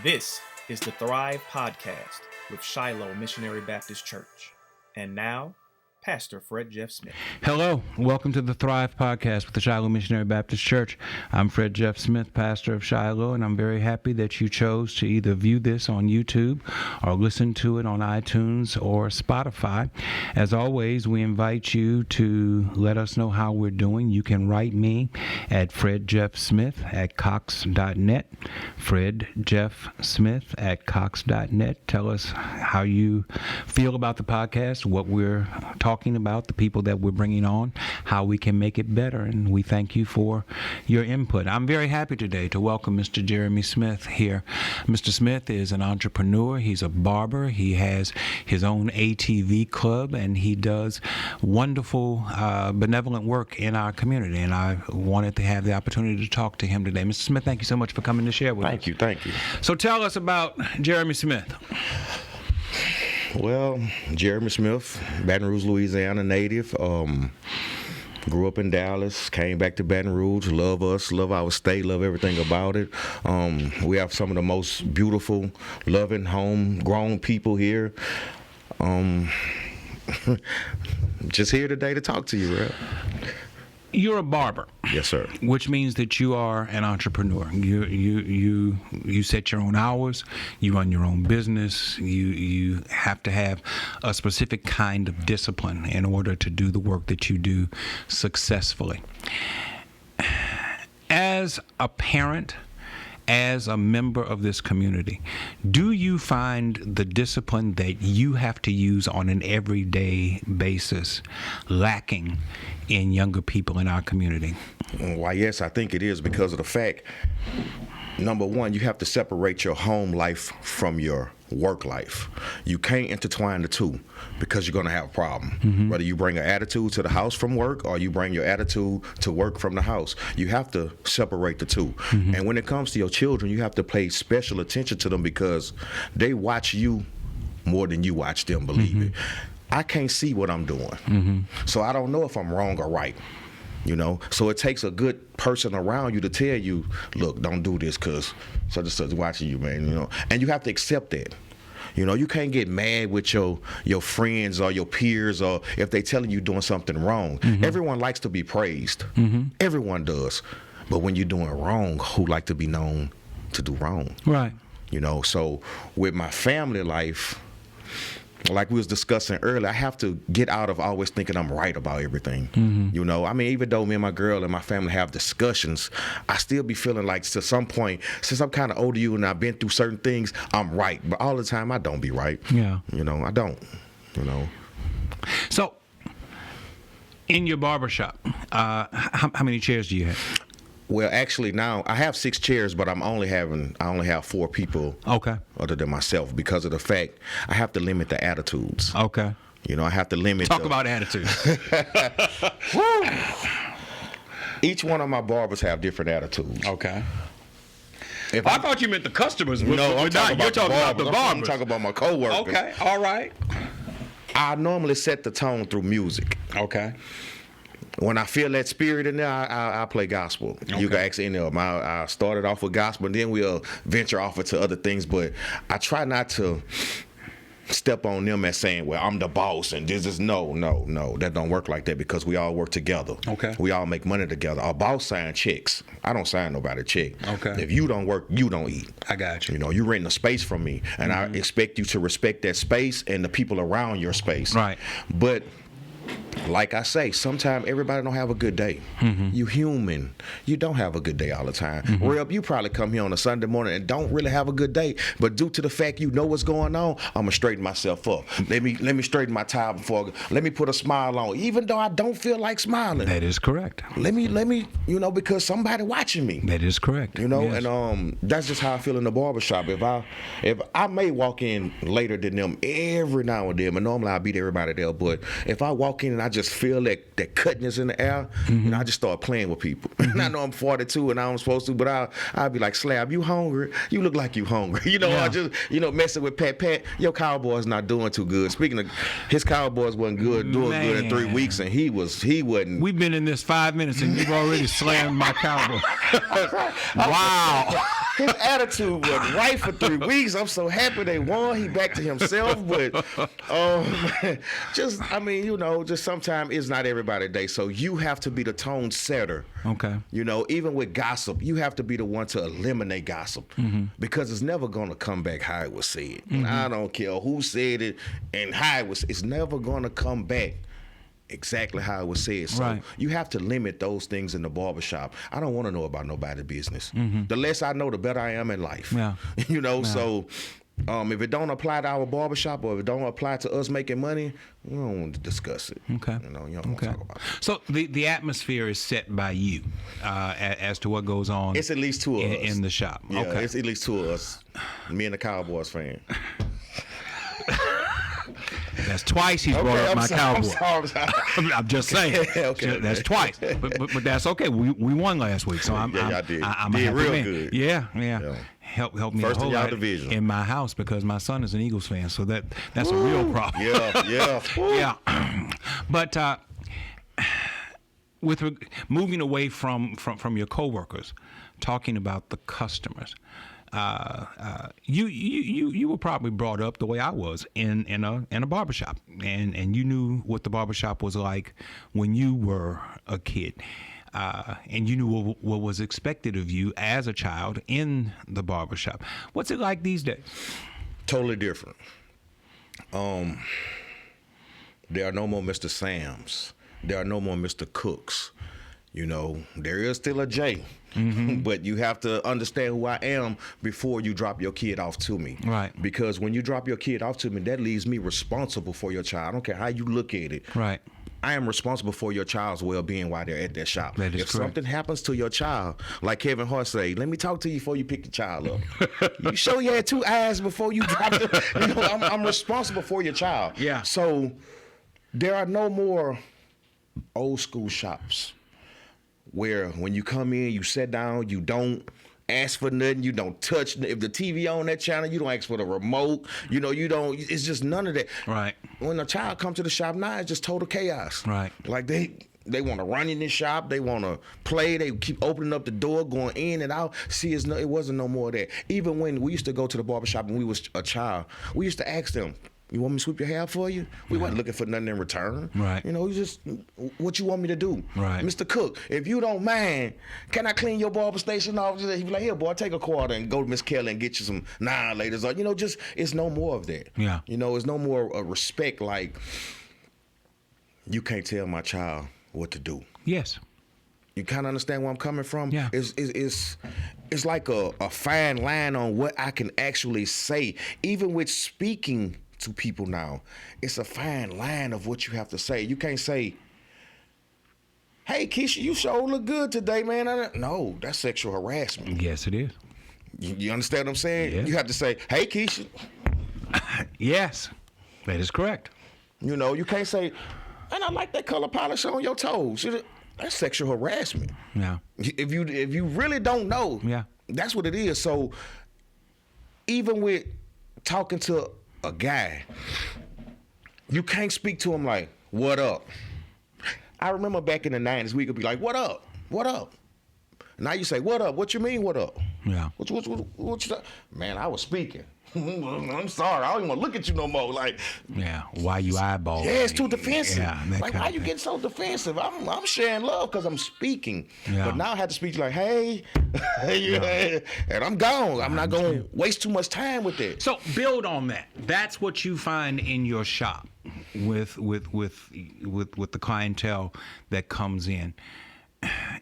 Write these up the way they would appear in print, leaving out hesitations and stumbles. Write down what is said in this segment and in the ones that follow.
This is the Thrive Podcast with Shiloh Missionary Baptist Church. And now, Pastor Fred Jeff Smith. Hello, welcome to the Thrive Podcast with the Shiloh Missionary Baptist Church. I'm Fred Jeff Smith, pastor of Shiloh, and I'm very happy that you chose to either view this on YouTube or listen to it on iTunes or Spotify. As always, we invite you to let us know how we're doing. You can write me at fredjeffsmith@cox.net, fredjeffsmith@cox.net. Tell us how you feel about the podcast, what we're talking about, the people that we're bringing on, how we can make it better, and we thank you for your input. I'm very happy today to welcome Mr. Jeremy Smith here. Mr. Smith is an entrepreneur. He's a barber. He has his own ATV club, and he does wonderful benevolent work in our community, and I wanted to have the opportunity to talk to him today. Mr. Smith, thank you so much for coming to share with us. Thank you. So tell us about Jeremy Smith. Well, Jeremy Smith, Baton Rouge, Louisiana native. Grew up in Dallas, came back to Baton Rouge, love us, love our state, love everything about it. We have some of the most beautiful, loving, homegrown people here. Just here today to talk to you, bro. You're a barber. Yes, sir. Which means that you are an entrepreneur. You set your own hours. You run your own business. You have to have a specific kind of discipline in order to do the work that you do successfully. As a parent, as a member of this community, do you find the discipline that you have to use on an everyday basis lacking in younger people in our community? Why, yes, I think it is because of the fact, number one, you have to separate your home life from your work life. You can't intertwine the two because you're going to have a problem. Mm-hmm. Whether you bring an attitude to the house from work or you bring your attitude to work from the house, you have to separate the two. Mm-hmm. And when it comes to your children, you have to pay special attention to them because they watch you more than you watch them, believe mm-hmm. it. I can't see what I'm doing. Mm-hmm. So I don't know if I'm wrong or right. You know, so it takes a good person around you to tell you, look, don't do this because such and such watching you, man, you know. And you have to accept that. You know, you can't get mad with your friends or your peers or if they telling you doing something wrong. Mm-hmm. Everyone likes to be praised. Mm-hmm. Everyone does. But when you're doing wrong, who like to be known to do wrong? Right. You know, so with my family life, like we was discussing earlier, I have to get out of always thinking I'm right about everything. Mm-hmm. You know, I mean, even though me and my girl and my family have discussions, I still be feeling like to some point, since I'm kind of older than you and I've been through certain things, I'm right. But all the time, I don't be right. Yeah. You know, I don't. You know. So, in your barbershop, how many chairs do you have? Well, actually, now I have 6 chairs, but I only have 4 people. Okay. Other than myself, because of the fact I have to limit the attitudes. Okay. You know, I have to limit. Talk about attitudes. Each one of my barbers have different attitudes. Okay. I thought you meant the customers. No, I'm talking about the barbers. I'm talking about my coworkers. Okay. All right. I normally set the tone through music. Okay. When I feel that spirit in there, I play gospel. Okay. You can ask any of them. I started off with gospel, and then we'll venture off into other things. But I try not to step on them as saying, well, I'm the boss, and this is no. That don't work like that because we all work together. Okay. We all make money together. Our boss sign checks. I don't sign nobody a check. Okay. If you don't work, you don't eat. I got you. You know, you're renting a space from me, and mm-hmm. I expect you to respect that space and the people around your space. Right. But like I say, sometimes everybody don't have a good day. Mm-hmm. You human. You don't have a good day all the time. Mm-hmm. Reb, you probably come here on a Sunday morning and don't really have a good day, but due to the fact you know what's going on, I'm gonna straighten myself up. Let me straighten my tie before. Let me put a smile on, even though I don't feel like smiling. That is correct. Let me, you know, because somebody watching me. That is correct. You know, yes. And that's just how I feel in the barbershop. If I may walk in later than them every now and then, but normally I beat everybody there. But if I walk in and I just feel that cutness in the air, mm-hmm. you know, I just start playing with people. Mm-hmm. I know I'm 42 and I'm supposed to, but I'll be like, Slab, you hungry? You look like you hungry. You know, yeah. I just, messing with Pat. Your Cowboys not doing too good. Speaking of, his Cowboys wasn't good, doing good in 3 weeks, and he wasn't. We've been in this 5 minutes and you've already slammed my Cowboy. Wow. his attitude was right for 3 weeks. I'm so happy they won. He back to himself, but just sometimes it's not everybody's day. So you have to be the tone setter. Okay. Even with gossip, you have to be the one to eliminate gossip because it's never gonna come back how it was said. I don't care who said it and how it was. It's never gonna come back exactly how it was said. So you have to limit those things in the barbershop. I don't want to know about nobody's business. The less I know, the better I am in life. Yeah. So if it don't apply to our barbershop or if it don't apply to us making money, we don't want to discuss it. Okay. You don't want to talk about it. So the atmosphere is set by you as to what goes on. It's at least 2 of us in the shop. Yeah, okay. It's at least 2 of us. Me and the Cowboys fan. That's twice he's brought up my Cowboys. I'm just saying. Okay. That's twice, but that's okay. We won last week, so I'm y'all did. I'm did a happy real man. good. Yeah. Help me First a whole in y'all lot division in my house because my son is an Eagles fan, so that's a real problem. Yeah. But moving away from your coworkers, talking about the customers. You were probably brought up the way I was in a barbershop, and you knew what the barbershop was like when you were a kid, and you knew what was expected of you as a child in the barbershop. What's it like these days? Totally different. There are no more Mr. Sams. There are no more Mr. Cooks. There is still a J, but you have to understand who I am before you drop your kid off to me. Right. Because when you drop your kid off to me, that leaves me responsible for your child. I don't care how you look at it. Right. I am responsible for your child's well-being while they're at that shop. That is if correct. Something happens to your child, like Kevin Hart say, let me talk to you before you pick the child up. You sure you had 2 eyes before you dropped it? I'm responsible for your child. Yeah. So there are no more old school shops where when you come in, you sit down, you don't ask for nothing, you don't touch. If the TV on that channel, you don't ask for the remote. You don't. It's just none of that. Right. When a child comes to the shop now, it's just total chaos. Right. Like they want to run in this shop, they want to play, they keep opening up the door, going in and out. See, it wasn't no more of that. Even when we used to go to the barbershop when we was a child, we used to ask them, you want me to sweep your hair for you? We wasn't looking for nothing in return. Right. Just what you want me to do. Right. Mr. Cook, if you don't mind, can I clean your barber station off? He'd be like, here, boy, take a quarter and go to Miss Kelly and get you some annihilators. Or, it's no more of that. Yeah. It's no more respect like you can't tell my child what to do. Yes. You kind of understand where I'm coming from? Yeah. It's like a fine line on what I can actually say. Even with speaking to people now, it's a fine line of what you have to say. You can't say, hey, Keisha, you sure look good today, man. No, that's sexual harassment. Yes, it is. You understand what I'm saying? Yes. You have to say, hey, Keisha. Yes, that is correct. You can't say, and I like that color polish on your toes. That's sexual harassment. Yeah. If you really don't know, yeah, that's what it is. So even with talking to a guy, you can't speak to him like, what up? I remember back in the 90s, we could be like, what up? What up? Now you say, what up? What you mean, what up? Yeah. What you man, I was speaking. I'm sorry. I don't even want to look at you no more. Like, yeah, why you eyeballing? Yeah, it's too defensive. Yeah, like, why you getting so defensive? I'm sharing love because I'm speaking. Yeah. But now I have to speak like, hey, and I'm gone. I'm not going to waste too much time with it. So build on that. That's what you find in your shop with the clientele that comes in.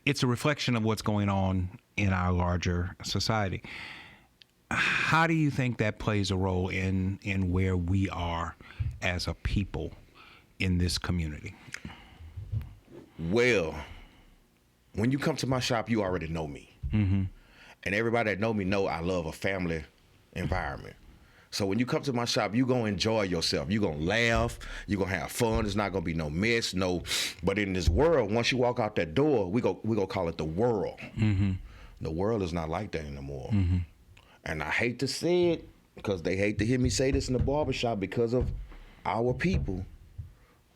It's a reflection of what's going on in our larger society. How do you think that plays a role in where we are as a people in this community? Well, when you come to my shop, you already know me. Mm-hmm. And everybody that know me know I love a family environment. So when you come to my shop, you're going to enjoy yourself. You're going to laugh. You're going to have fun. There's not going to be no mess. But in this world, once you walk out that door, we go call it the world. Mm-hmm. The world is not like that anymore. Mm-hmm. And I hate to say it because they hate to hear me say this in the barbershop because of our people.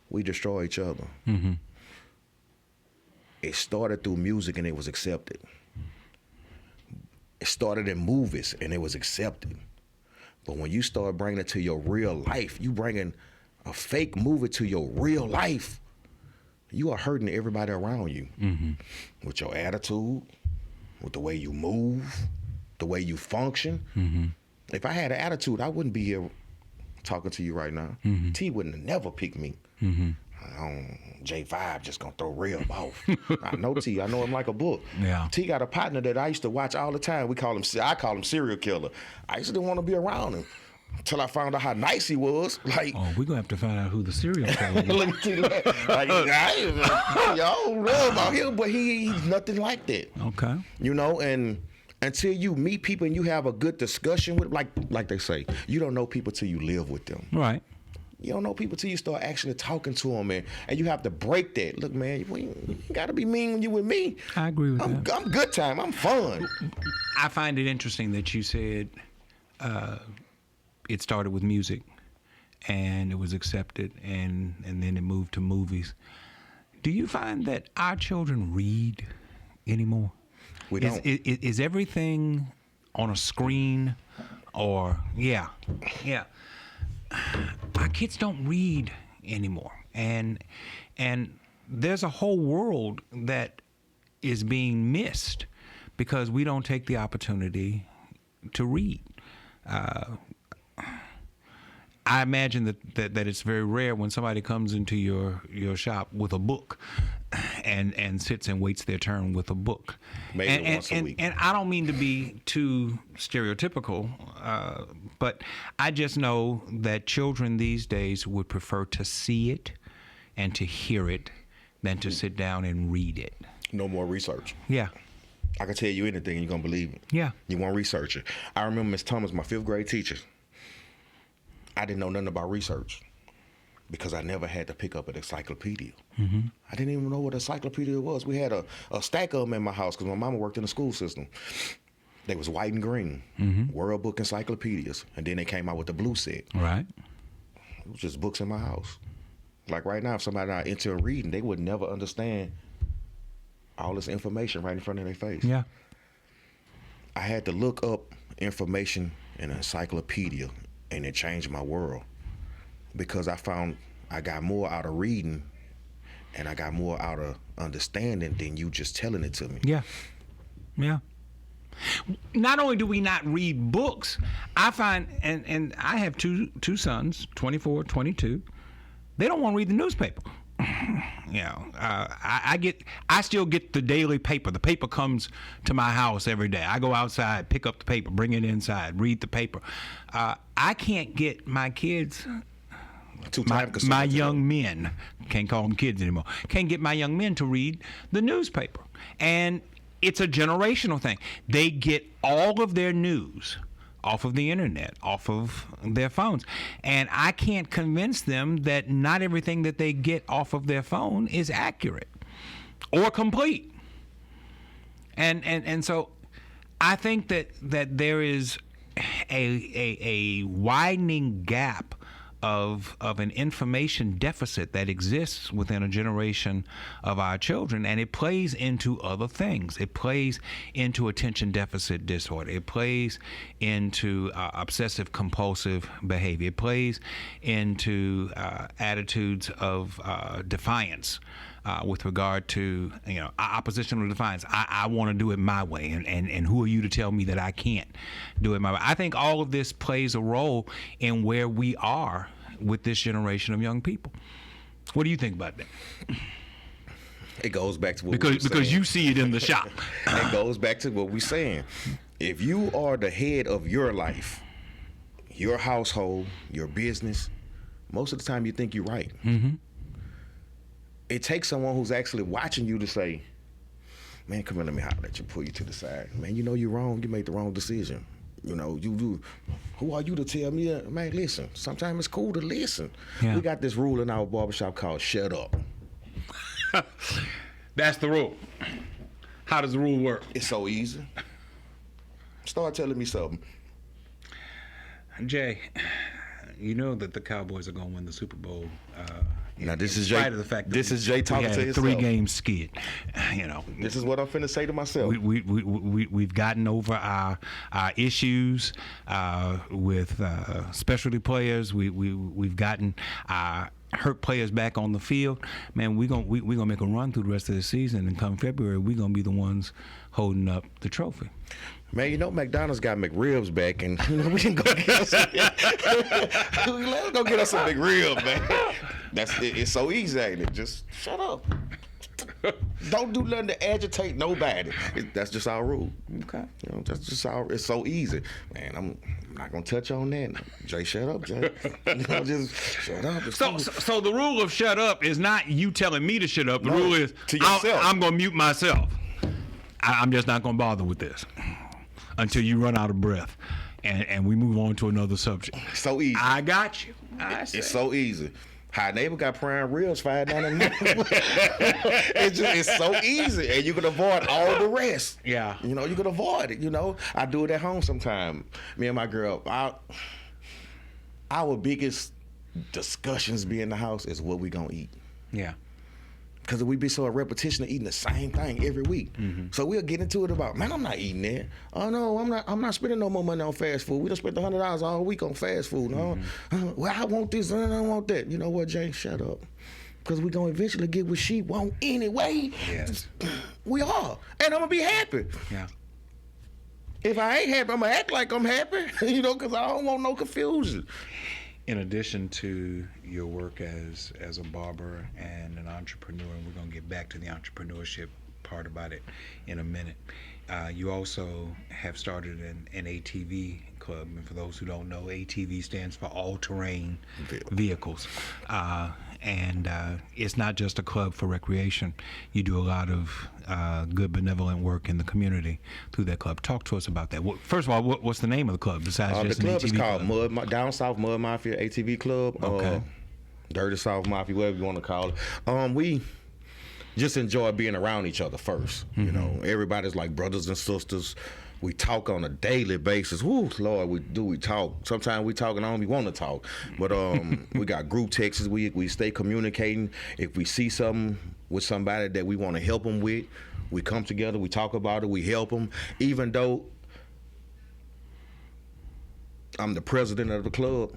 We destroy each other. Mm-hmm. It started through music and it was accepted. it started in movies and it was accepted. But when you start bringing it to your real life, you bringing a fake movie to your real life, you are hurting everybody around you with your attitude, with the way you move, the way you function. If I had an attitude, I wouldn't be here talking to you right now. T wouldn't have never picked me. J5 just gonna throw real off. I know T. I know him like a book. Yeah. T got a partner that I used to watch all the time. I call him serial killer. I used to want to be around him until I found out how nice he was. Like, Oh, we're gonna have to find out who the serial killer was. look at T. Like, I don't know about him, but he's nothing like that. Okay. You know, and until you meet people and you have a good discussion with, like they say, you don't know people till you live with them. Right. You don't know people till you start actually talking to them, man. And you have to break that. Look, man, you got to be mean when you with me. I agree with that. I'm good time. I'm fun. I find it interesting that you said it started with music and it was accepted and then it moved to movies. Do you find that our children read anymore? We don't. Is everything on a screen or, yeah. Our kids don't read anymore, and there's a whole world that is being missed because we don't take the opportunity to read. I imagine that it's very rare when somebody comes into your shop with a book and sits and waits their turn with a book. Maybe once a week. And I don't mean to be too stereotypical, but I just know that children these days would prefer to see it and to hear it than to sit down and read it. No more research. Yeah. I can tell you anything and you're going to believe it. Yeah. You won't research it. I remember Miss Thomas, my 5th grade teacher. I didn't know nothing about research because I never had to pick up an encyclopedia. I didn't even know what an encyclopedia was. We had a stack of them in my house because my mama worked in the school system. They was white and green, World Book encyclopedias. And then they came out with the blue set. Right. It was just books in my house. Like right now, if somebody not into reading, they would never understand all this information right in front of their face. Yeah. I had to look up information in an encyclopedia, and it changed my world because I found I got more out of reading and I got more out of understanding than you just telling it to me. Yeah. Yeah. Not only do we not read books, I find, and I have two sons, 24, 22, they don't want to read the newspaper. You know, I still get the daily paper. The paper comes to my house every day. I go outside, pick up the paper, bring it inside, read the paper. I can't get my kids, my young men, can't call them kids anymore, can't get my young men to read the newspaper. And it's a generational thing. They get all of their news off of the internet, off of their phones. And I can't convince them that not everything that they get off of their phone is accurate or complete. And so I think that there is a widening gap of an information deficit that exists within a generation of our children, and it plays into other things. It plays into attention deficit disorder. It plays into obsessive compulsive behavior. It plays into attitudes of defiance with regard to, oppositional defiance. I want to do it my way, and who are you to tell me that I can't do it my way? I think all of this plays a role in where we are with this generation of young people. What do you think about that? It goes back to what because you see it in the shop. It goes back to what we're saying. If you are the head of your life, your household, your business, most of the time you think you're right. It takes someone who's actually watching you to say, man, come here, let me holler at you, pull you to the side. Man, you know you're wrong. You made the wrong decision. You know, who are you to tell me that? Man, listen, sometimes it's cool to listen. Yeah. We got this rule in our barbershop called shut up. That's the rule. How does the rule work? It's so easy. Start telling me something. Jay, you know that the Cowboys are going to win the Super Bowl Now this is In spite Jay. of the fact that This is Jay talking we had to a himself. 3-game skid. You know, This is what I'm finna say to myself. we've gotten over our issues with specialty players. We've gotten our hurt players back on the field. Man, we gonna make a run through the rest of the season, and come February, we're gonna be the ones holding up the trophy. Man, you know McDonald's got McRibs back, and you know, we can go get us. Let's go get us some McRibs, man. It's so easy, ain't it? Just shut up. Don't do nothing to agitate nobody. That's just our rule. Okay. You know, that's just our. It's so easy, man. I'm not gonna touch on that. Jay, shut up, Jay. You know, just shut up. So the rule of shut up is not you telling me to shut up. The rule is to yourself. I'm gonna mute myself. I'm just not gonna bother with this until you run out of breath, and we move on to another subject. So easy. I got you. It's so easy. Our neighbor got prime ribs $5.99. It's so easy, and you can avoid all the rest. Yeah. You know, you can avoid it. You know, I do it at home sometime. Me and my girl, our biggest discussions be in the house is what we gonna eat. Yeah. Because we be so a repetition of eating the same thing every week. Mm-hmm. So we'll get into it about, man, I'm not eating that. Oh no, I'm not spending no more money on fast food. We done spent $100 all week on fast food. No, well, I want this and I want that. You know what, Jay? Shut up. Because we gonna eventually get what she want anyway. Yes. We are. And I'm gonna be happy. Yeah. If I ain't happy, I'm gonna act like I'm happy. You know, because I don't want no confusion. In addition to your work as a barber and an entrepreneur, and we're going to get back to the entrepreneurship part about it in a minute, you also have started an ATV club. And for those who don't know, ATV stands for all-terrain vehicles. And it's not just a club for recreation. You do a lot of good benevolent work in the community through that club. Talk to us about that. First of all, what's the name of the club besides just The an club ATV is called club? Down South Mud Mafia ATV Club. Okay. Dirty South Mafia, whatever you want to call it. We just enjoy being around each other first. Mm-hmm. You know, everybody's like brothers and sisters. We talk on a daily basis. Woo, Lord, we talk. Sometimes we talk and I don't even want to talk. But we got group texts. We stay communicating. If we see something with somebody that we want to help them with, we come together, we talk about it, we help them. Even though I'm the president of the club,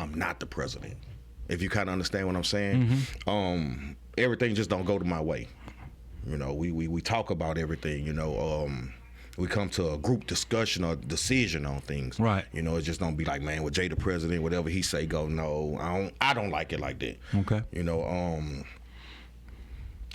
I'm not the president. If you kind of understand what I'm saying. Mm-hmm. Everything just don't go to my way. You know, we talk about everything, you know. We come to a group discussion or decision on things. Right. You know, it just don't be like, man, with Jay the president, whatever he say go. No, I don't like it like that. Okay. You know,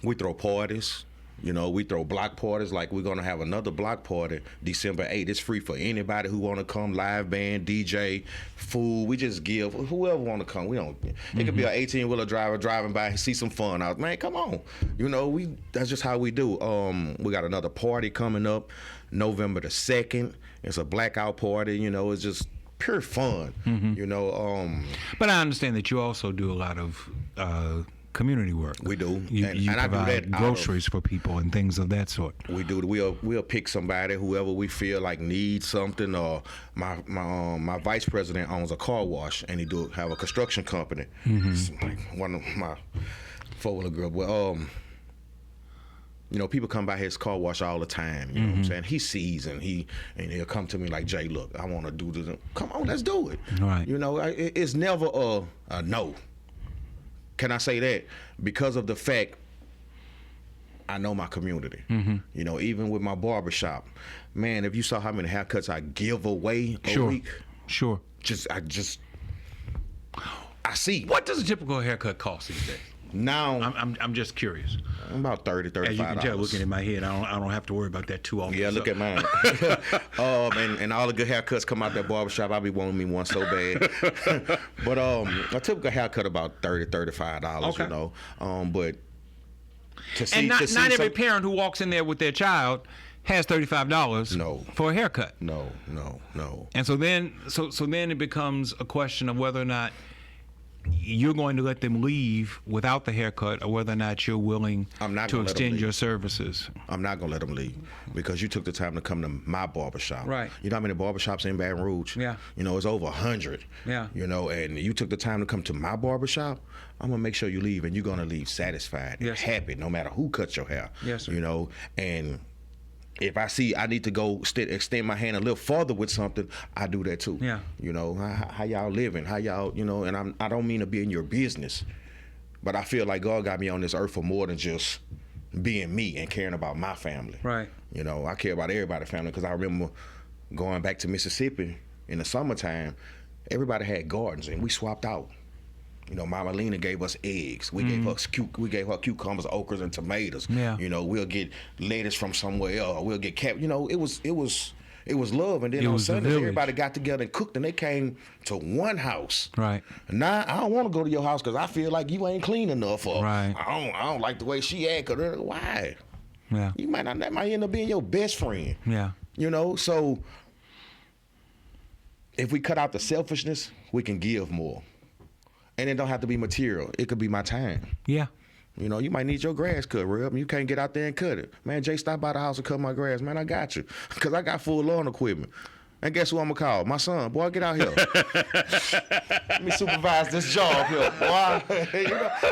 we throw parties. You know, we throw block parties. Like we're gonna have another block party December 8th. It's free for anybody who wanna come. Live band, DJ, food. We just give whoever wanna come. We don't. It could be an 18-wheeler driver driving by, see some fun out. Man, come on. You know, that's just how we do. We got another party coming up, November the 2nd. It's a blackout party. You know, it's just pure fun. Mm-hmm. You know. But I understand that you also do a lot of community work. We do. You and I do provide that groceries for people and things of that sort. We do. We'll pick somebody, whoever we feel like needs something. Or my vice president owns a car wash, and he have a construction company. Mm-hmm. It's like one of my four-wheeler girl. Well, you know, people come by his car wash all the time. You know what I'm saying? He sees and he'll come to me like, Jay, look, I want to do this. Come on, let's do it. Right. You know, it's never a no. Can I say that? Because of the fact I know my community. Mm-hmm. You know, even with my barber shop, man, if you saw how many haircuts I give away a week. Sure. I see. What does a typical haircut cost these days? Now I'm just curious. About $30, $35. As you can tell, looking at my head, I don't have to worry about that too often. Yeah, look at mine. And all the good haircuts come out that barbershop. I be wanting me one so bad. But a typical haircut about $30, $35. Okay. You know, but to see, not every parent who walks in there with their child has $35 for a haircut. No. And so then it becomes a question of whether or not you're going to let them leave without the haircut, or whether or not you're willing to extend your services. I'm not gonna let them leave because you took the time to come to my barbershop. Right. You know how many barbershops in Baton Rouge? Yeah. You know, it's over 100. Yeah. You know, and you took the time to come to my barbershop. I'm gonna make sure you leave, and you're gonna leave satisfied and happy, no matter who cuts your hair. Yes, sir. You know, and if I see I need to go extend my hand a little farther with something, I do that too. Yeah. You know, how y'all living, how y'all, you know, and I don't mean to be in your business, but I feel like God got me on this earth for more than just being me and caring about my family. Right. You know, I care about everybody's family because I remember going back to Mississippi in the summertime, everybody had gardens and we swapped out. You know, Mama Lena gave us eggs. We gave her cucumbers, okras, and tomatoes. Yeah. You know, we'll get lettuce from somewhere else. Or we'll get you know, it was love. And then on Sundays, everybody got together and cooked, and they came to one house. Right. Now I don't want to go to your house because I feel like you ain't clean enough. Or right. I don't like the way she act. Why? Yeah. That might end up being your best friend. Yeah. You know, so if we cut out the selfishness, we can give more. And it don't have to be material. It could be my time. Yeah. You know, you might need your grass cut, Reb, and you can't get out there and cut it. Man, Jay, stop by the house and cut my grass. Man, I got you. Because I got full lawn equipment. And guess who I'm going to call? My son. Boy, get out here. Let me supervise this job here, boy.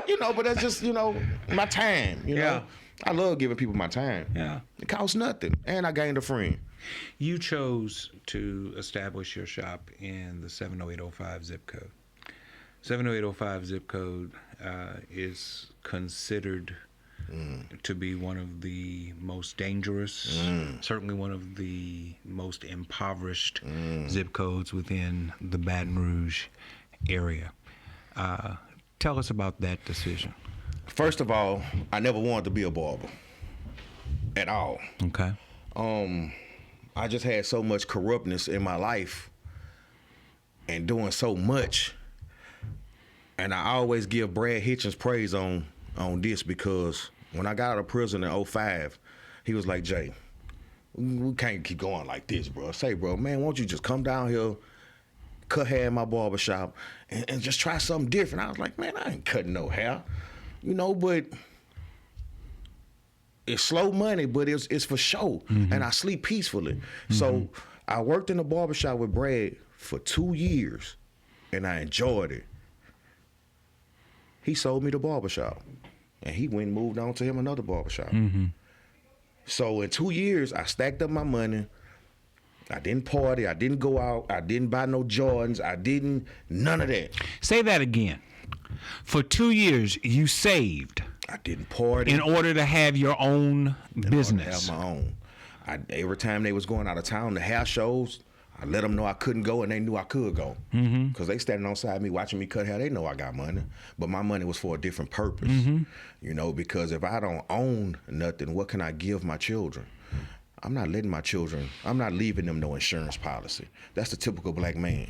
you know, but that's just, you know, my time. You know, I love giving people my time. Yeah. It costs nothing. And I gained a friend. You chose to establish your shop in the 70805 zip code. 70805 zip code is considered to be one of the most dangerous, certainly one of the most impoverished zip codes within the Baton Rouge area. Tell us about that decision. First of all, I never wanted to be a barber at all. Okay. I just had so much corruptness in my life and doing so much. And I always give Brad Hitchens praise on this because when I got out of prison in 2005, he was like, Jay, we can't keep going like this, bro. Say, bro, man, won't you just come down here, cut hair in my barbershop, and just try something different? I was like, man, I ain't cutting no hair. You know, but it's slow money, but it's for show. Mm-hmm. And I sleep peacefully. Mm-hmm. So I worked in the barbershop with Brad for 2 years, and I enjoyed it. He sold me the barbershop, and he went and moved on to him another barbershop. Mm-hmm. So in 2 years, I stacked up my money. I didn't party. I didn't go out. I didn't buy no Jordans. None of that. Say that again. For 2 years, you saved. I didn't party. In order to have your own business. In order to have my own. Every time they was going out of town to hair shows, I let them know I couldn't go, and they knew I could go. Because they standing on side me watching me cut hair. They know I got money. But my money was for a different purpose. Mm-hmm. You know, because if I don't own nothing, what can I give my children? I'm not leaving them no insurance policy. That's the typical black man.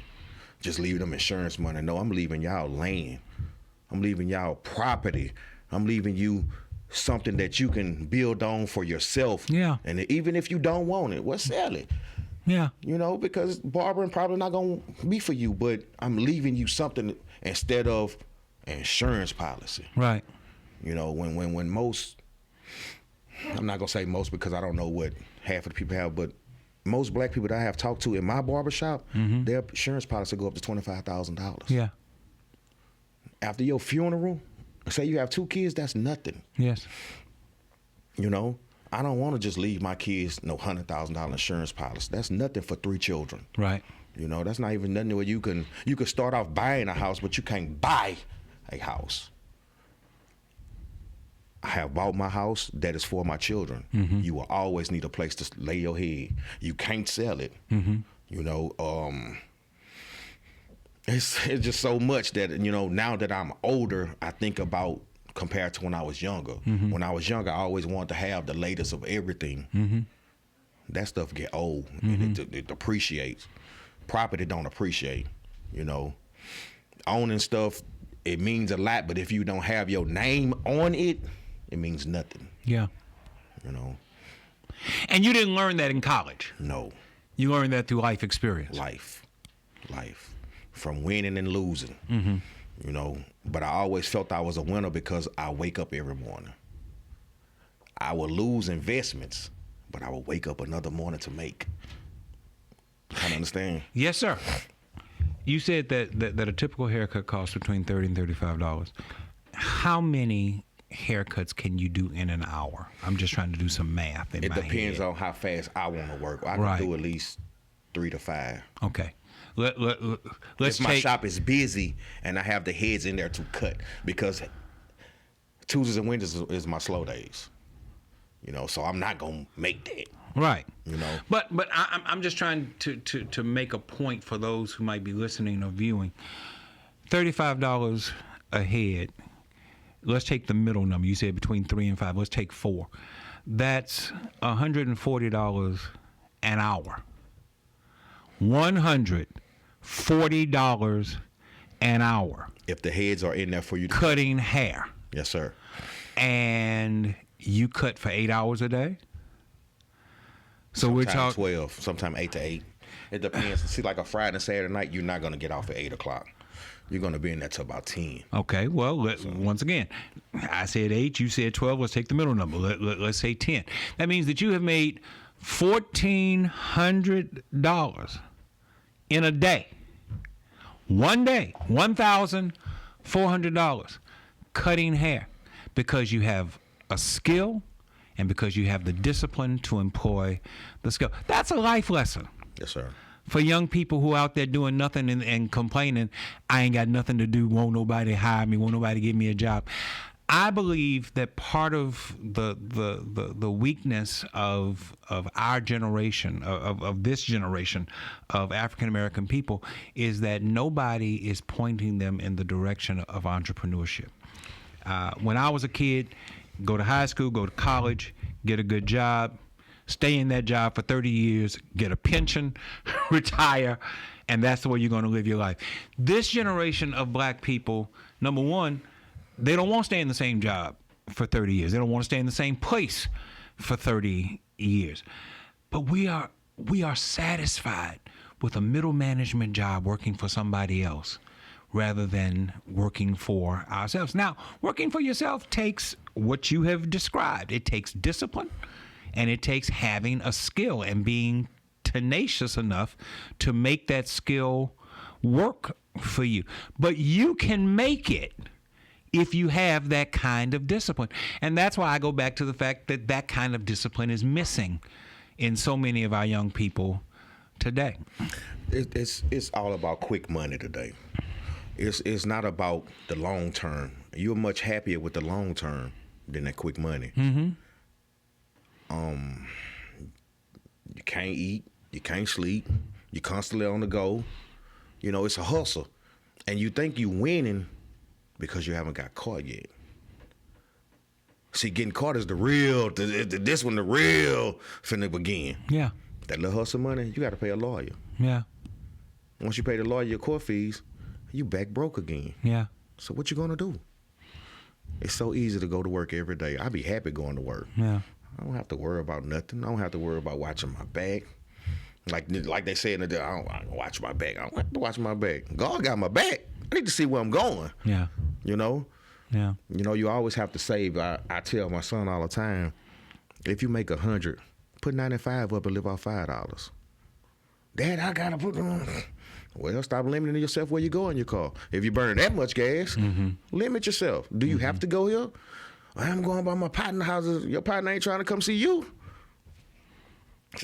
Just leave them insurance money. No, I'm leaving y'all land. I'm leaving y'all property. I'm leaving you something that you can build on for yourself. Yeah. And even if you don't want it, well, sell it. Yeah. You know, because barbering probably not going to be for you, but I'm leaving you something instead of insurance policy. Right. You know, when most, I'm not going to say most because I don't know what half of the people have, but most black people that I have talked to in my barbershop, their insurance policy go up to $25,000. Yeah. After your funeral, say you have 2 kids, that's nothing. Yes. You know? I don't want to just leave my kids no $100,000 insurance policy. That's nothing for 3 children. Right. You know, that's not even nothing where you can start off buying a house, but you can't buy a house. I have bought my house that is for my children. Mm-hmm. You will always need a place to lay your head. You can't sell it. Mm-hmm. You know, it's just so much that, you know, now that I'm older, I think about compared to when I was younger. Mm-hmm. When I was younger, I always wanted to have the latest of everything. Mm-hmm. That stuff get old and it depreciates. Property don't appreciate, you know. Owning stuff, it means a lot, but if you don't have your name on it, it means nothing. Yeah. You know. And you didn't learn that in college? No. You learned that through life experience? Life. From winning and losing. Mm-hmm. you know. But I always felt I was a winner because I wake up every morning. I would lose investments, but I would wake up another morning to make. Kind of understand? Yes, sir. You said that a typical haircut costs between $30 and $35. How many haircuts can you do in an hour? I'm just trying to do some math in my head. It depends on how fast I want to work. I can do at least 3 to 5. Okay. Let's if my shop is busy and I have the heads in there to cut, because Tuesdays and Wednesdays is my slow days. You know, so I'm not gonna make that. Right. You know. But I'm just trying to make a point for those who might be listening or viewing. $35 a head. Let's take the middle number. You said between 3 and 5. Let's take 4. That's $140 an hour. $140 an hour. If the heads are in there for you. Cutting hair. Yes, sir. And you cut for 8 hours a day? So sometimes we're talking 12, sometimes 8 to 8. It depends. See, like a Friday and Saturday night, you're not going to get off at 8 o'clock. You're going to be in there till about 10. Okay, well, once again, I said 8, you said 12. Let's take the middle number. Let's say 10. That means that you have made $1,400 in a day. One day, $1,400 cutting hair because you have a skill and because you have the discipline to employ the skill. That's a life lesson. Yes, sir. For young people who are out there doing nothing and complaining, I ain't got nothing to do, won't nobody hire me, won't nobody give me a job. I believe that part of the weakness of our generation, of this generation of African American people, is that nobody is pointing them in the direction of entrepreneurship. When I was a kid, go to high school, go to college, get a good job, stay in that job for 30 years, get a pension, retire, and that's the way you're going to live your life. This generation of black people, number one, they don't want to stay in the same job for 30 years. They don't want to stay in the same place for 30 years. But we are satisfied with a middle management job working for somebody else rather than working for ourselves. Now, working for yourself takes what you have described. It takes discipline. And it takes having a skill and being tenacious enough to make that skill work for you. But you can make it if you have that kind of discipline. And that's why I go back to the fact that that kind of discipline is missing in so many of our young people today. It's all about quick money today. It's not about the long term. You're much happier with the long term than that quick money. Mm-hmm. You can't eat, you can't sleep, you're constantly on the go. You know, it's a hustle. And you think you're winning because you haven't got caught yet. See, getting caught is the real, this one, the real finna begin. Yeah. That little hustle money, you got to pay a lawyer. Yeah. Once you pay the lawyer your court fees, you back broke again. Yeah. So what you gonna do? It's so easy to go to work every day. I be happy going to work. Yeah. I don't have to worry about nothing. I don't have to worry about watching my back. Like they say in the day, I don't watch my back. I don't have to watch my back. God got my back. I need to see where I'm going. Yeah. You know? Yeah. You know, you always have to save. I tell my son all the time, if you make 100, put 95 up and live off $5. Dad, I gotta put them. Well, stop limiting yourself where you go in your car. If you're burning that much gas, limit yourself. Do you have to go here? I'm going by my partner houses. Your partner ain't trying to come see you.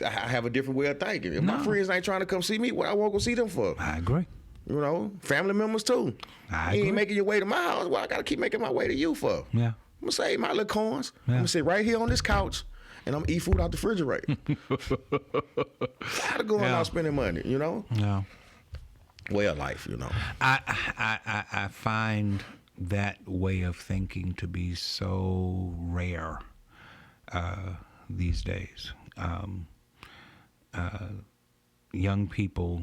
I have a different way of thinking. If my friends ain't trying to come see me, what I want to go see them for? I agree. You know, family members too. You ain't making your way to my house. Well, I got to keep making my way to you for? Yeah. I'm going to save my little coins. Yeah. I'm going to sit right here on this couch and I'm going to eat food out the refrigerator. Tired of going out spending money, you know? Yeah. Way of life, you know. I find that way of thinking to be so rare these days. Young people,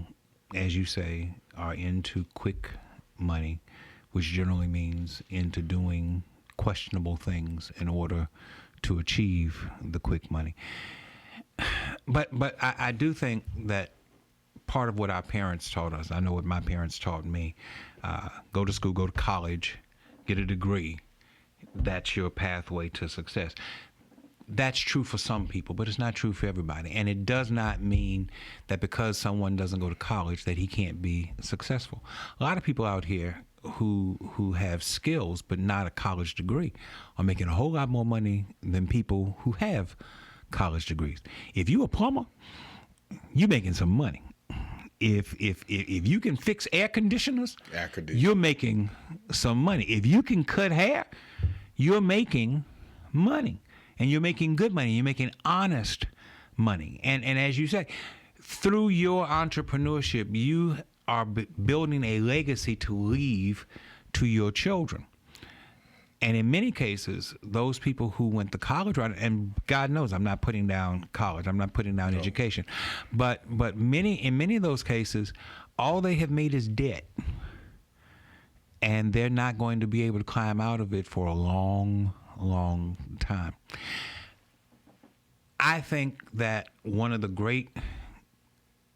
as you say, are into quick money, which generally means into doing questionable things in order to achieve the quick money. But I do think that part of what our parents taught us. I know what my parents taught me. Go to school, go to college, get a degree. That's your pathway to success. That's true for some people, but it's not true for everybody. And it does not mean that because someone doesn't go to college that he can't be successful. A lot of people out here who have skills but not a college degree are making a whole lot more money than people who have college degrees. If you're a plumber, you're making some money. If you can fix air conditioners, you're making some money. If you can cut hair, you're making money. And you're making good money. You're making honest money. And as you say, through your entrepreneurship, you are building a legacy to leave to your children. And in many cases, those people who went to college, and God knows I'm not putting down college, I'm not putting down education, but in many of those cases, all they have made is debt. And they're not going to be able to climb out of it for a long time. I think that one of the great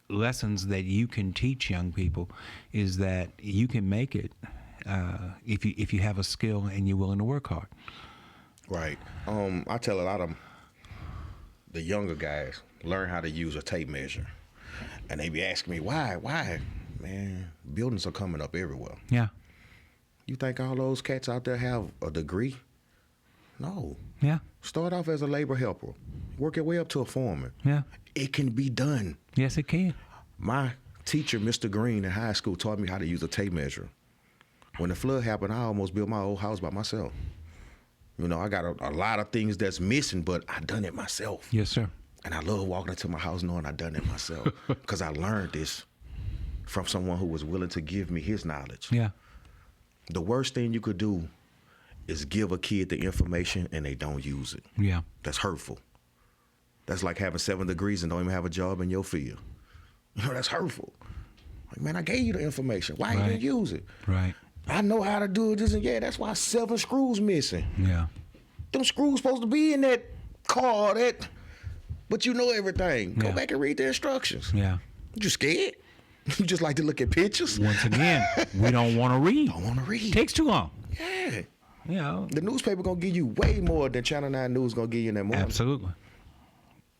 lessons that you can teach young people is that you can make it if you have a skill and you're willing to work hard. Right. I tell a lot of the younger guys, learn how to use a tape measure. And they be asking me, why? Man, buildings are coming up everywhere. Yeah. You think all those cats out there have a degree? No. Yeah. Start off as a labor helper. Work your way up to a foreman. Yeah. It can be done. Yes, it can. My teacher, Mr. Green, in high school taught me how to use a tape measure. When the flood happened, I almost built my old house by myself. You know, I got a lot of things that's missing, but I done it myself. Yes, sir. And I love walking into my house knowing I done it myself because I learned this from someone who was willing to give me his knowledge. Yeah. The worst thing you could do is give a kid the information and they don't use it. Yeah. That's hurtful. That's like having 7 degrees and don't even have a job in your field. You know, that's hurtful. Like, man, I gave you the information. Why you didn't use it? Right. I know how to do this, and that's why 7 screws missing. Yeah. Them screws supposed to be in that car, but you know everything. Go back and read the instructions. Yeah. You scared? You just like to look at pictures? Once again, we don't want to read. Don't want to read. Takes too long. Yeah. You know. The newspaper going to give you way more than Channel 9 News going to give you in that morning. Absolutely.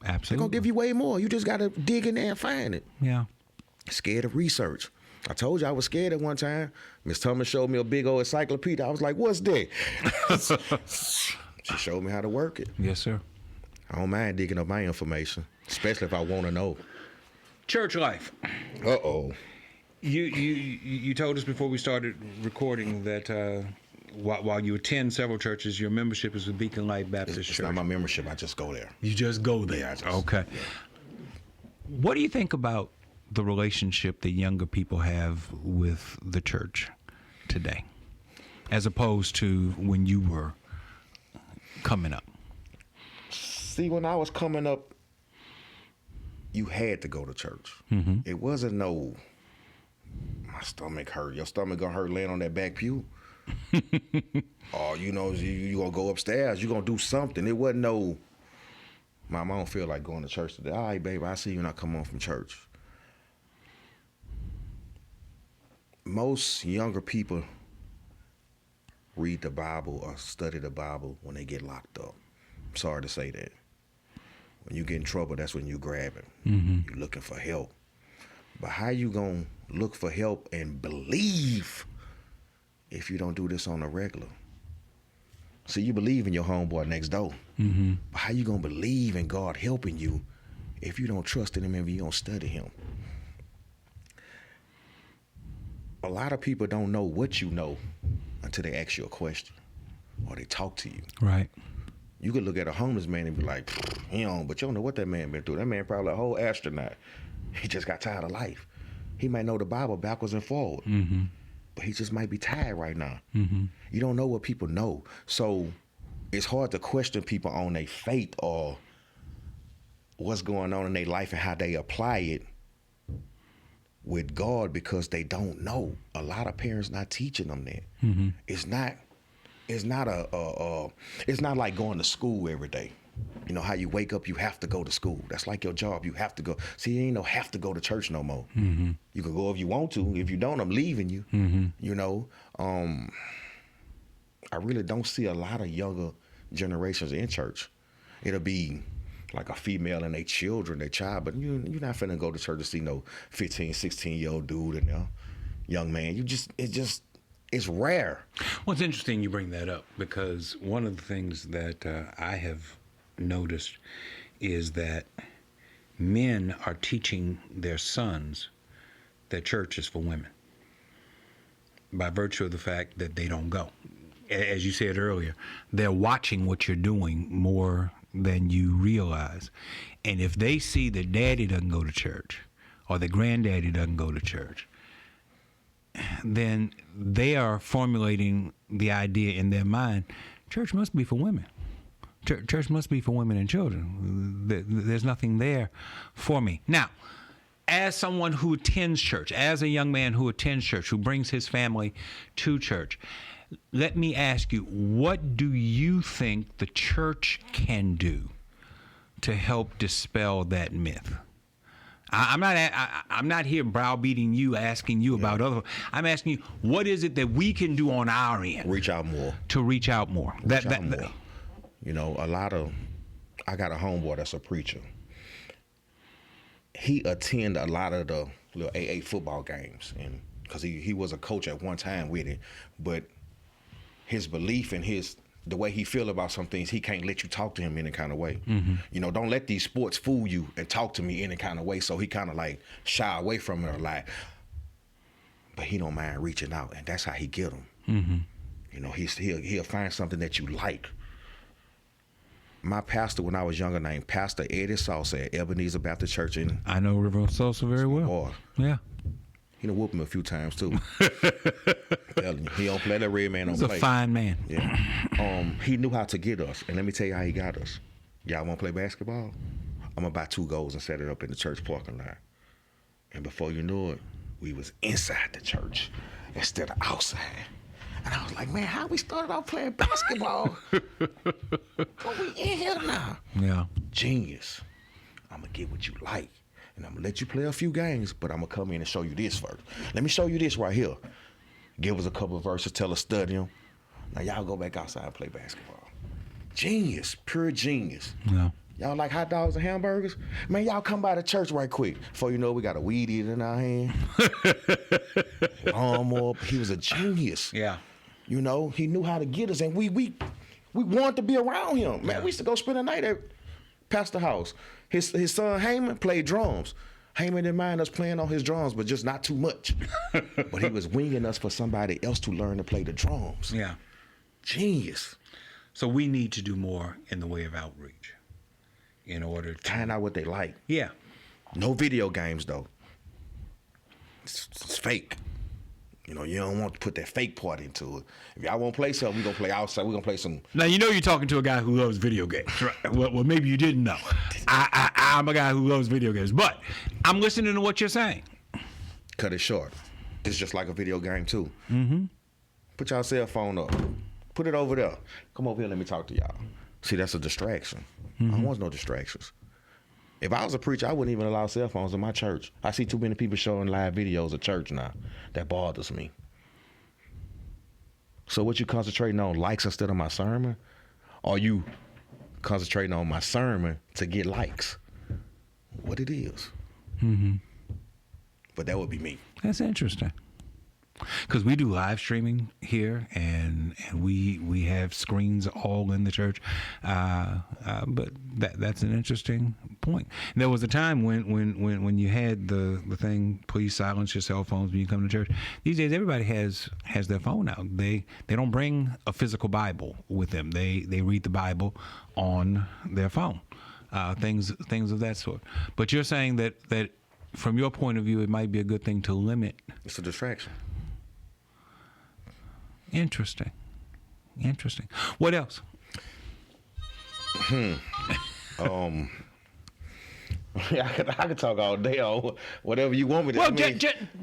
They're going to give you way more. You just got to dig in there and find it. Yeah. Scared of research. I told you I was scared at one time. Miss Thomas showed me a big old encyclopedia. I was like, what's that? She showed me how to work it. Yes, sir. I don't mind digging up my information, especially if I want to know. Church life. Uh-oh. You told us before we started recording that while you attend several churches, your membership is with Beacon Light Baptist Church. It's not my membership. I just go there. You just go there. Yeah, okay. Yeah. What do you think about the relationship that younger people have with the church today, as opposed to when you were coming up? See, when I was coming up, you had to go to church. Mm-hmm. It wasn't no, my stomach hurt. Your stomach gonna hurt laying on that back pew. Or, you know, you gonna go upstairs. You gonna do something. It wasn't no, Mom, I don't feel like going to church today. All right, baby, I see you when I come home from church. Most younger people read the Bible or study the Bible when they get locked up. I'm sorry to say that. When you get in trouble, that's when you grab it. Mm-hmm. You're looking for help. But how you gonna look for help and believe if you don't do this on a regular? See, you believe in your homeboy next door. Mm-hmm. But how you gonna believe in God helping you if you don't trust in him and you don't study him? A lot of people don't know what you know until they ask you a question or they talk to you. Right. You could look at a homeless man and be like, but you don't know what that man been through. That man probably a whole astronaut. He just got tired of life. He might know the Bible backwards and forward, mm-hmm. but he just might be tired right now. Mm-hmm. You don't know what people know. So it's hard to question people on their faith or what's going on in their life and how they apply it with God because they don't know. A lot of parents not teaching them that. Mm-hmm. It's not like going to school every day. You know how you wake up, you have to go to school. That's like your job. You have to go. See, you ain't no have to go to church no more. Mm-hmm. You can go if you want to. If you don't, I'm leaving you. Mm-hmm. You know, I really don't see a lot of younger generations in church. It'll be like a female and their children, their child, but you're not finna go to church to see no 15, 16-year-old dude and a young man. It's rare. Well, it's interesting you bring that up, because one of the things that I have noticed is that men are teaching their sons that church is for women by virtue of the fact that they don't go. As you said earlier, they're watching what you're doing more than you realize. And if they see that daddy doesn't go to church or that granddaddy doesn't go to church, then they are formulating the idea in their mind, church must be for women. Church must be for women and children. There's nothing there for me. Now, as someone who attends church, as a young man who attends church, who brings his family to church, let me ask you, what do you think the church can do to help dispel that myth? I'm not here browbeating you, asking you about other. I'm asking you, what is it that we can do on our end? Reach out more. To reach out more. More. You know, I got a homeboy that's a preacher. He attend a lot of the little AA football games, and because he was a coach at one time with it, but his belief and the way he feel about some things, he can't let you talk to him any kind of way. Mm-hmm. You know, don't let these sports fool you and talk to me any kind of way. So he kind of like shy away from it a lot. But he don't mind reaching out, and that's how he get them. Mm-hmm. You know, he'll find something that you like. My pastor, when I was younger, named Pastor Eddie Salsa at Ebenezer Baptist Church. I know Reverend Salsa very well. Boy. Yeah. He done whooped him a few times, too. Telling you, he don't play that red man. He's a fine man. Yeah. He knew how to get us, and let me tell you how he got us. Y'all want to play basketball? I'm going to buy 2 goals and set it up in the church parking lot. And before you knew it, we was inside the church instead of outside. And I was like, man, how we started off playing basketball? But we in here now. Yeah. Genius. I'm going to get what you like. And I'm going to let you play a few games, but I'm going to come in and show you this first. Let me show you this right here. Give us a couple of verses, tell us study them. Now y'all go back outside and play basketball. Genius, pure genius. Yeah. Y'all like hot dogs and hamburgers? Man, y'all come by the church right quick. Before you know, we got a weed eater in our hand. Lawnmower. He was a genius. Yeah. You know, he knew how to get us, and we wanted to be around him. Man, we used to go spend the night at Pastor House. His son Heyman played drums. Heyman didn't mind us playing on his drums, but just not too much. But he was winging us for somebody else to learn to play the drums. Yeah. Genius. So we need to do more in the way of outreach in order to find out what they like. Yeah. No video games, though. It's fake. You know, you don't want to put that fake part into it. If y'all want to play something, we're going to play outside. We're going to play some. Now, you know you're talking to a guy who loves video games. Right? Well, maybe you didn't know. I'm a guy who loves video games. But I'm listening to what you're saying. Cut it short. It's just like a video game, too. Mm-hmm. Put y'all cell phone up. Put it over there. Come over here, let me talk to y'all. See, that's a distraction. Mm-hmm. I don't want no distractions. If I was a preacher, I wouldn't even allow cell phones in my church. I see too many people showing live videos of church now. That bothers me. So what you concentrating on, likes instead of my sermon? Or you concentrating on my sermon to get likes? What it is. Mm-hmm. But that would be me. That's interesting. Because we do live streaming here, and we have screens all in the church, but that's an interesting point. There was a time when you had the thing, please silence your cell phones when you come to church. These days, everybody has their phone out. They don't bring a physical Bible with them. They read the Bible on their phone, things of that sort. But you're saying that from your point of view, it might be a good thing to limit. It's a distraction. Interesting. What else? I could talk all day on whatever you want me to. Well,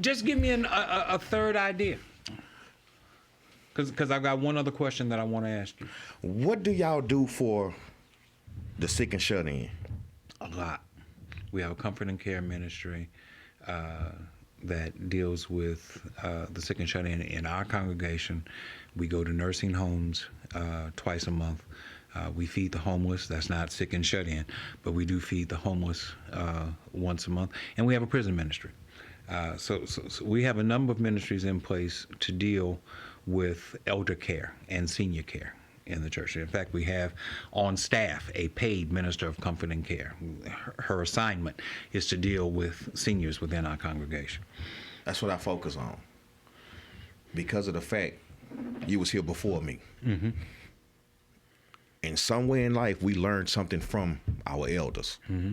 just give me a third idea. Because I've got one other question that I want to ask you. What do y'all do for the sick and shut in? A lot. We have a comfort and care ministry that deals with the sick and shut in our congregation. We go to nursing homes twice a month. We feed the homeless. That's not sick and shut in, but we do feed the homeless once a month. And we have a prison ministry. So we have a number of ministries in place to deal with elder care and senior care in the church. In fact, we have on staff a paid minister of comfort and care. Her assignment is to deal with seniors within our congregation. That's what I focus on, because of the fact you was here before me. Mm-hmm. In some way in life, we learned something from our elders. Mm-hmm.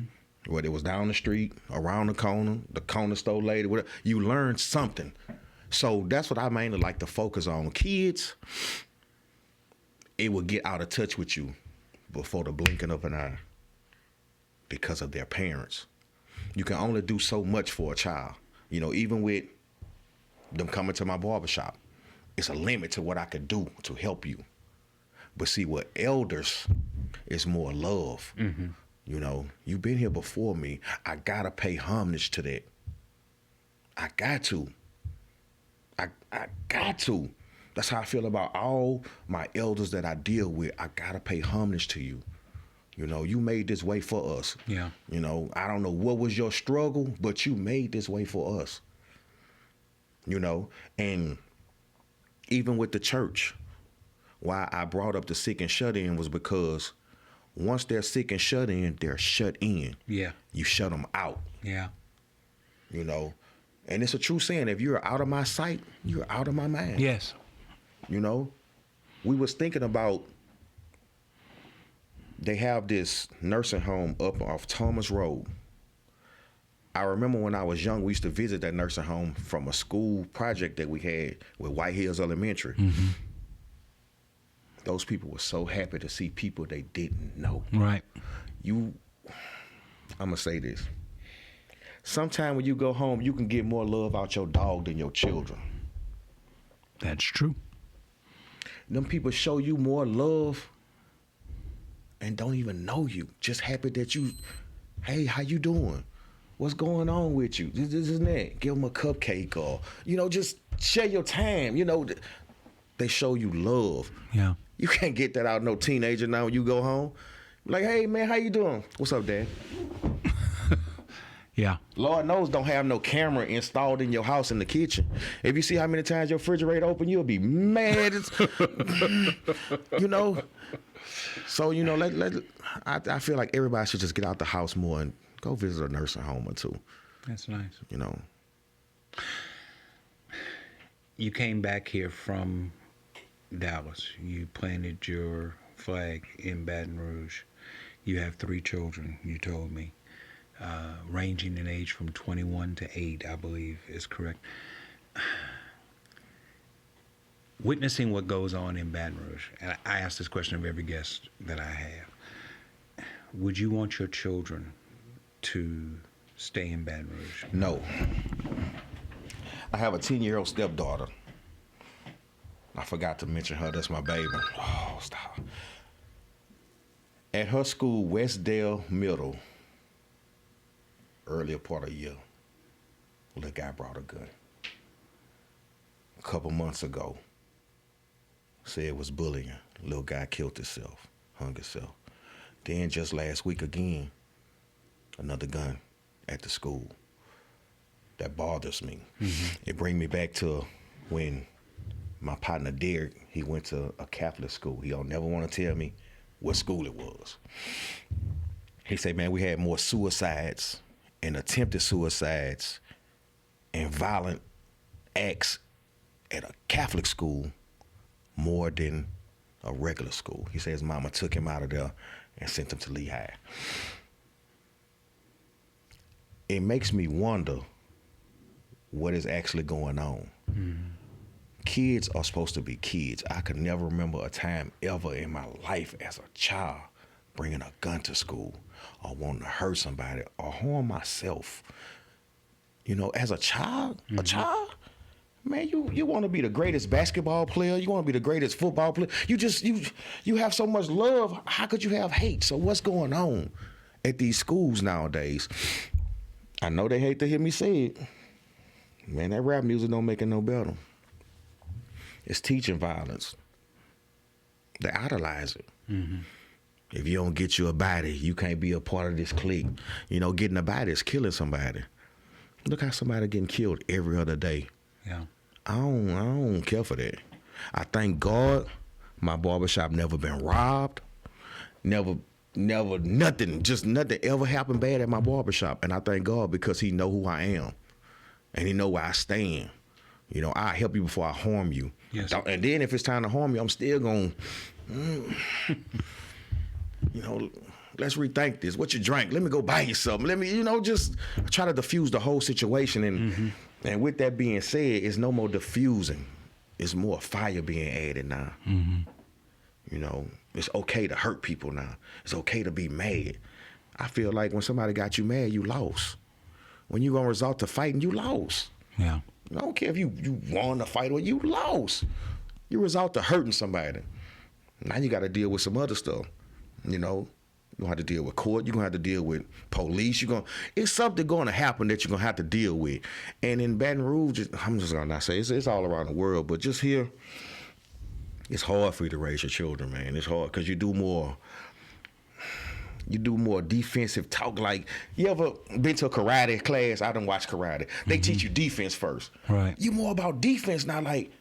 Whether it was down the street, around the corner store lady, whatever, you learned something. So that's what I mainly like to focus on. Kids, it will get out of touch with you before the blinking of an eye because of their parents. You can only do so much for a child. Even with them coming to my barbershop, it's a limit to what I could do to help you. But see, what elders is more love. Mm-hmm. You've been here before me. I gotta pay homage to that. I got to. I got to. That's how I feel about all my elders that I deal with. I gotta pay homage to you. You made this way for us. Yeah. I don't know what was your struggle, but you made this way for us. And even with the church, why I brought up the sick and shut in was because once they're sick and shut in, they're shut in. Yeah. You shut them out. Yeah. And it's a true saying, if you're out of my sight, you're out of my mind. Yes. We was thinking about, they have this nursing home up off Thomas Road. I remember when I was young, we used to visit that nursing home from a school project that we had with White Hills Elementary. Mm-hmm. Those people were so happy to see people they didn't know. Right. I'm going to say this. Sometime when you go home, you can get more love out your dog than your children. That's true. Them people show you more love and don't even know you. Just happy that you, hey, how you doing? What's going on with you? This and that. Give them a cupcake or, just share your time. They show you love. Yeah. You can't get that out of no teenager now when you go home. Like, hey, man, how you doing? What's up, Dad? Yeah. Lord knows don't have no camera installed in your house in the kitchen. If you see how many times your refrigerator open, you'll be mad. So, I feel like everybody should just get out the house more and go visit a nursing home or two. That's nice. You came back here from Dallas. You planted your flag in Baton Rouge. You have 3 children, you told me, ranging in age from 21 to 8, I believe is correct. Witnessing what goes on in Baton Rouge, and I ask this question of every guest that I have, would you want your children to stay in Baton Rouge? No. I have a 10-year-old stepdaughter. I forgot to mention her. That's my baby. Oh, stop. At her school, Westdale Middle, earlier part of the year, little guy brought a gun. A couple months ago, said it was bullying. Little guy killed himself, hung himself. Then just last week again, another gun at the school. That bothers me. Mm-hmm. It brings me back to when my partner Derek, he went to a Catholic school. He don't never want to tell me what school it was. He said, man, we had more suicides and attempted suicides and violent acts at a Catholic school more than a regular school. He said his mama took him out of there and sent him to Lehigh. It makes me wonder what is actually going on. Mm-hmm. Kids are supposed to be kids. I could never remember a time ever in my life as a child bringing a gun to school or wanting to hurt somebody or harm myself. As a child, Man, you want to be the greatest basketball player. You want to be the greatest football player. You have so much love. How could you have hate? So what's going on at these schools nowadays? I know they hate to hear me say it. Man, that rap music don't make it no better. It's teaching violence. They idolize it. Mm-hmm. If you don't get you a body, you can't be a part of this clique. You know, getting a body is killing somebody. Look how somebody getting killed every other day. Yeah. I don't care for that. I thank God my barbershop never been robbed. Never nothing ever happened bad at my barbershop. And I thank God because he know who I am. And he know where I stand. You know, I help you before I harm you. Yes. And then if it's time to harm you, I'm still going, you know, let's rethink this. What you drank? Let me go buy you something. Let me, you know, just try to diffuse the whole situation. And with that being said, it's no more diffusing. It's more fire being added now. Mm-hmm. You know, it's okay to hurt people now. It's okay to be mad. I feel like when somebody got you mad, you lost. When you gonna resort to fighting, you lost. Yeah. I don't care if you won the fight or you lost. You resort to hurting somebody. Now you got to deal with some other stuff. You know, you're going to have to deal with court. You're going to have to deal with police. It's something going to happen that you're going to have to deal with. And in Baton Rouge, I'm just going to not say it's all around the world, but just here, it's hard for you to raise your children, man. It's hard because you do more defensive talk. Like, you ever been to a karate class? I done watch karate. They teach you defense first. Right. You more about defense now. Like,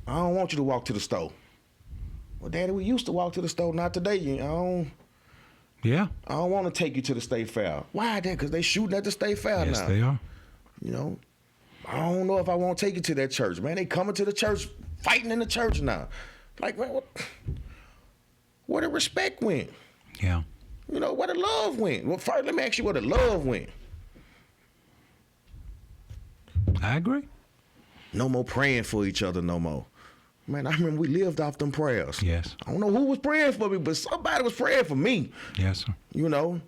I don't want you to walk to the store. Well, Daddy, we used to walk to the store. Not today. Yeah. I don't want to take you to the state fair. Why, Dad? Because they shooting at the state fair now. Yes, they are. You know, I don't know if I want to take you to that church. Man, they coming to the church, fighting in the church now. Like, man, where the respect went? Yeah. You know, where the love went? Well, first, let me ask you where the love went. I agree. No more praying for each other no more. Man, I remember we lived off them prayers. Yes. I don't know who was praying for me, but somebody was praying for me. Yes, sir. You know?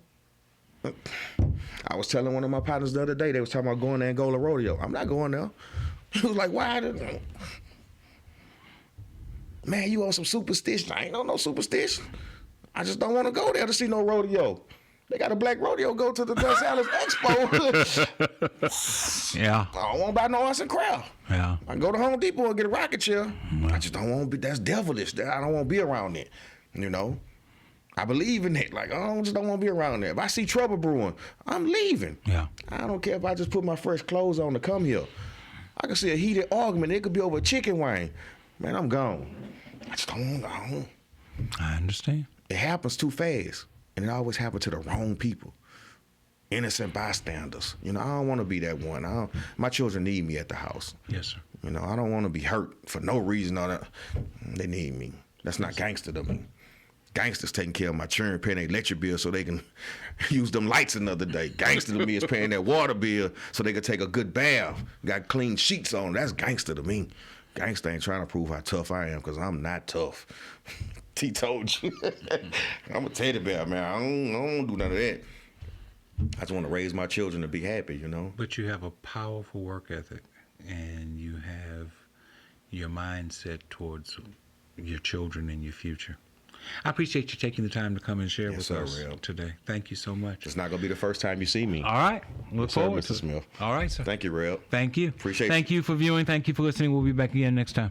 I was telling one of my partners the other day, they was talking about going to Angola Rodeo. I'm not going there. He was like, why? Man, you on some superstition. I ain't on no superstition. I just don't want to go there to see no rodeo. They got a black rodeo, go to the Gonzales Expo. Yeah. I don't want to buy no arts and craft. Yeah. I can go to Home Depot and get a rocket chair. I just don't want to be, that's devilish. I don't want to be around it, you know? I believe in it. Like, I just don't want to be around there. If I see trouble brewing, I'm leaving. Yeah. I don't care if I just put my fresh clothes on to come here. I can see a heated argument. It could be over a chicken wing. Man, I'm gone. I just don't. I understand. It happens too fast. And it always happens to the wrong people. Innocent bystanders. You know, I don't want to be that one. My children need me at the house. Yes, sir. You know, I don't want to be hurt for no reason. They need me. That's not gangster to me. Gangsters taking care of my children, paying their electric bill so they can use them lights another day. Gangster to me is paying their water bill so they can take a good bath. Got clean sheets on. That's gangster to me. Gangster ain't trying to prove how tough I am because I'm not tough. T told you. I'm a teddy bear, man. I don't do none of that. I just want to raise my children to be happy, you know. But you have a powerful work ethic, and you have your mindset towards your children and your future. I appreciate you taking the time to come and share with us today. Thank you so much. It's not going to be the first time you see me. All right. Look forward to Mr. Smith. All right, sir. Thank you, Reb. Thank you. Appreciate it. Thank you for viewing. Thank you for listening. We'll be back again next time.